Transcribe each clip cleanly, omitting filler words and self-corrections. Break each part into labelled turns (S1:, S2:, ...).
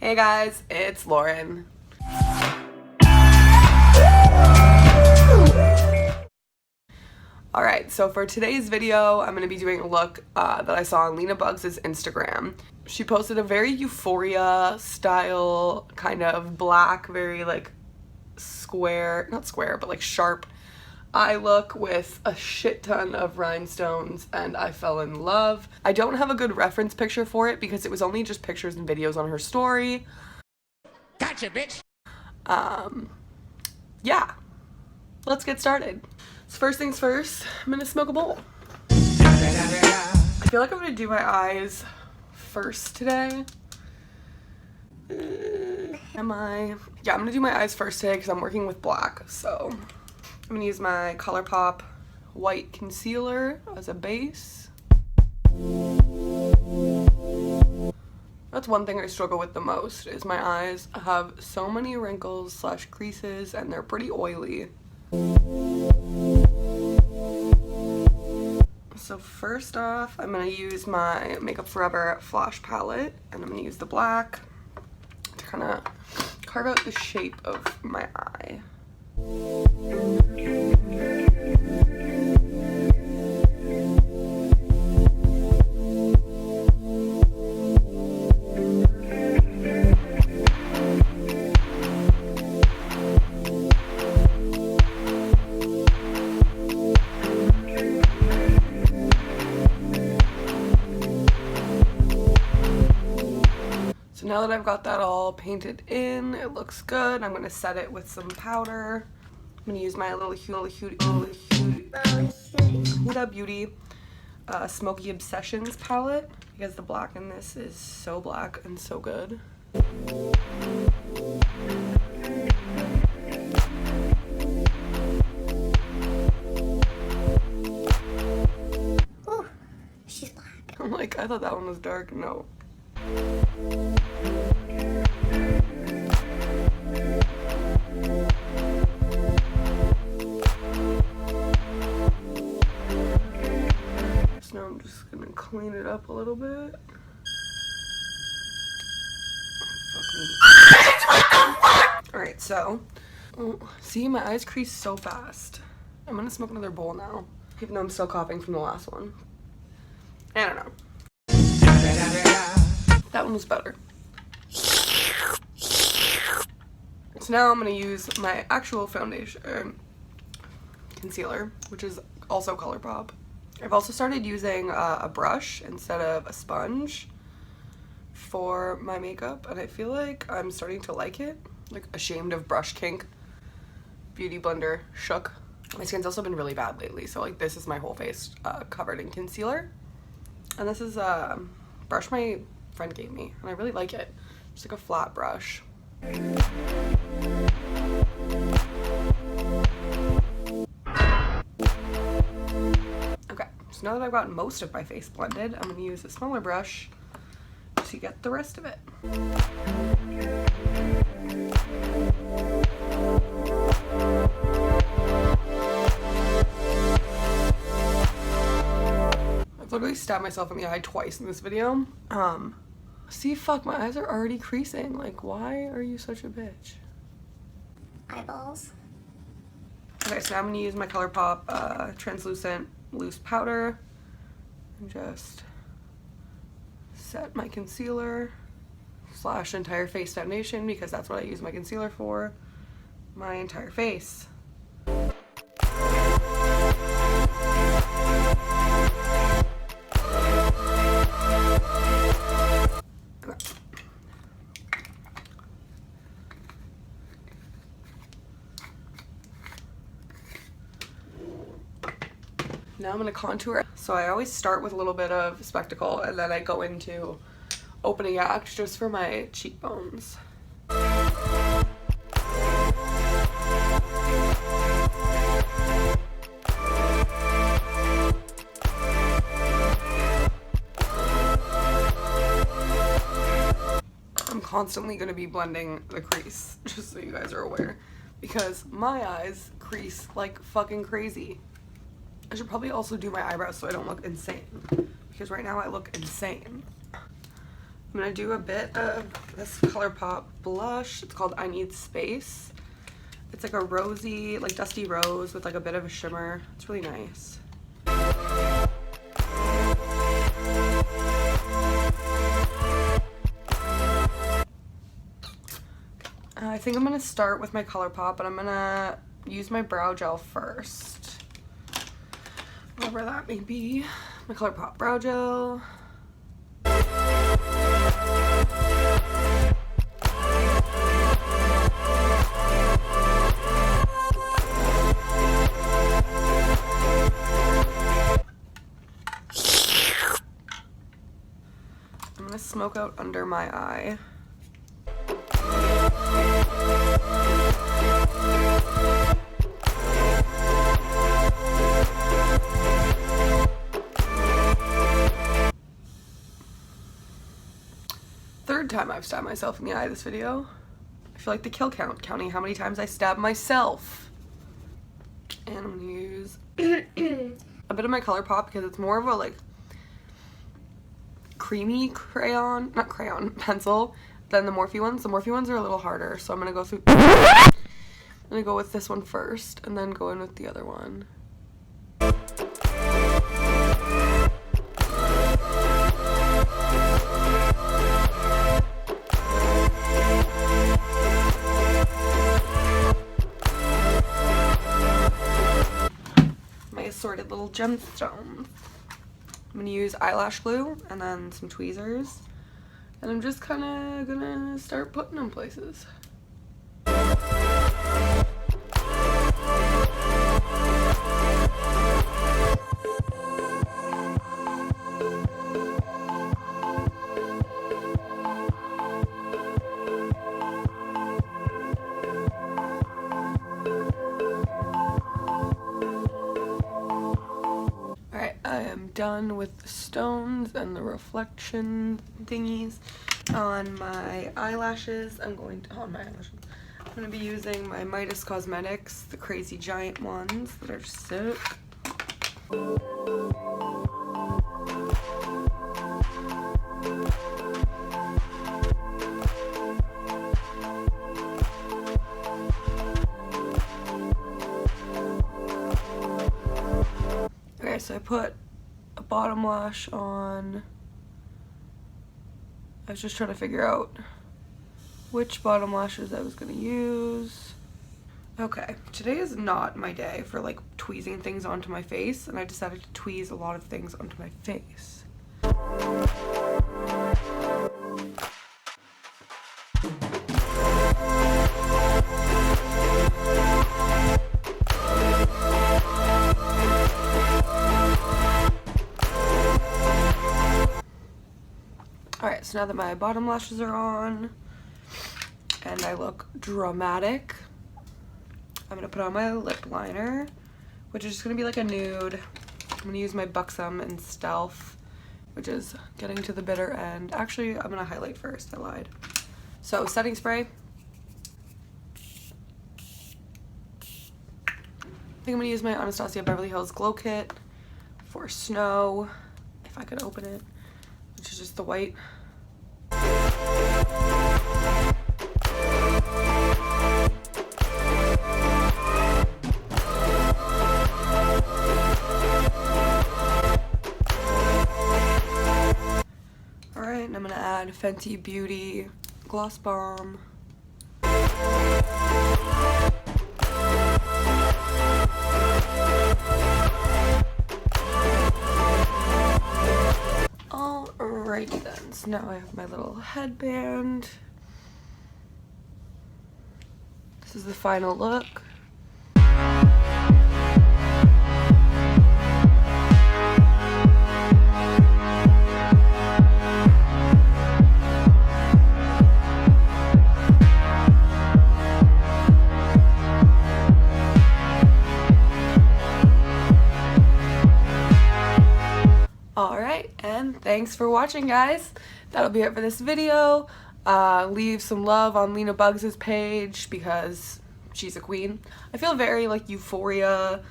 S1: Hey guys, it's Lauren. Alright, so for today's video, I'm going to be doing a look that I saw on Lina BUGZ's Instagram. She posted a very Euphoria style, kind of black, very like square, not square, but like sharp eye look with a shit ton of rhinestones, and I fell in love. I don't have a good reference picture for it because it was only just pictures and videos on her story.
S2: Gotcha, bitch!
S1: Yeah. Let's get started. So first things first, I'm gonna smoke a bowl. I feel like I'm gonna do my eyes first today. Am I? Yeah, I'm gonna do my eyes first today because I'm working with black. So I'm gonna use my Colourpop white concealer as a base. That's one thing I struggle with the most, is my eyes have so many wrinkles / creases and they're pretty oily. So first off, I'm going to use my Makeup Forever Flash palette, and I'm going to use the black to kind of carve out the shape of my eye. So now that I've got that all painted in, it looks good. I'm going to set it with some powder. I'm going to use my little Huda Beauty Smoky Obsessions palette, because the black in this is so black and so good.
S3: Ooh, she's black.
S1: I'm like, I thought that one was dark. No. So now I'm just gonna clean it up a little bit. Alright, so see, my eyes crease so fast. I'm gonna smoke another bowl now, even though I'm still coughing from the last one. I don't know. That one was better. So now I'm going to use my actual foundation, concealer, which is also Colourpop. I've also started using a brush instead of a sponge for my makeup, and I feel like I'm starting to like it. Like, ashamed of brush kink. Beauty blender shook. My skin's also been really bad lately, so like this is my whole face covered in concealer. And this is a brush my friend gave me, and I really like it. Just like a flat brush. Okay, so now that I've got most of my face blended, I'm going to use a smaller brush to get the rest of it. I've literally stabbed myself in the eye twice in this video. See, fuck, my eyes are already creasing. Like, why are you such a bitch?
S3: Eyeballs.
S1: Okay, so now I'm gonna use my Colourpop translucent loose powder and just set my concealer / entire face foundation, because that's what I use my concealer for. My entire face. Now I'm going to contour. So I always start with a little bit of spectacle, and then I go into opening act just for my cheekbones. I'm constantly going to be blending the crease, just so you guys are aware, because my eyes crease like fucking crazy. I should probably also do my eyebrows so I don't look insane, because right now I look insane. I'm gonna do a bit of this Colourpop blush. It's called I Need Space. It's like a rosy, like dusty rose with like a bit of a shimmer. It's really nice. I think I'm gonna start with my Colourpop, but I'm gonna use my brow gel first. Whatever that may be. My Colourpop brow gel. I'm gonna smoke out under my eye. Third time I've stabbed myself in the eye this video. I feel like the kill count, counting how many times I stabbed myself. And I'm gonna use a bit of my Colourpop because it's more of a like creamy crayon, not crayon, pencil than the Morphe ones. The Morphe ones are a little harder, so I'm gonna go through. I'm gonna go with this one first and then go in with the other one. My assorted little gemstones. I'm gonna use eyelash glue and then some tweezers, and I'm just kind of gonna start putting them places. Done with the stones and the reflection thingies on my eyelashes. I'm going to be using my Midas Cosmetics, the crazy giant ones that are sick. Okay, so I put a bottom lash on. I was just trying to figure out which bottom lashes I was gonna use. Okay, today is not my day for like tweezing things onto my face, and I decided to tweeze a lot of things onto my face. Alright, so now that my bottom lashes are on and I look dramatic, I'm going to put on my lip liner, which is just going to be like a nude. I'm going to use my BUGZ in Stealth, which is getting to the bitter end. Actually, I'm going to highlight first. I lied. So, setting spray. I think I'm going to use my Anastasia Beverly Hills Glow Kit for Snow, if I could open it, which is just the white. Alright, and I'm going to add Fenty Beauty Gloss Bomb. Alrighty then, so now I have my little headband. This is the final look. Alright, and thanks for watching, guys. That'll be it for this video. Leave some love on Lina BUGZ's page because she's a queen. I feel very like Euphoria,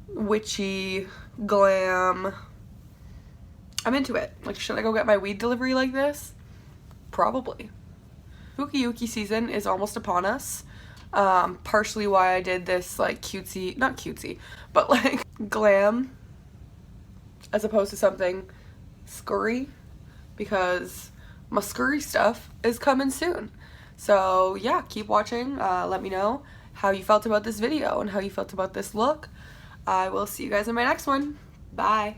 S1: witchy, glam. I'm into it. Like, should I go get my weed delivery like this? Probably. Spooky season is almost upon us. Partially why I did this like cutesy, not cutesy, but like glam as opposed to something scurry, because my scurry stuff is coming soon. So yeah, keep watching. Let me know how you felt about this video and how you felt about this look. I will see you guys in my next one. Bye.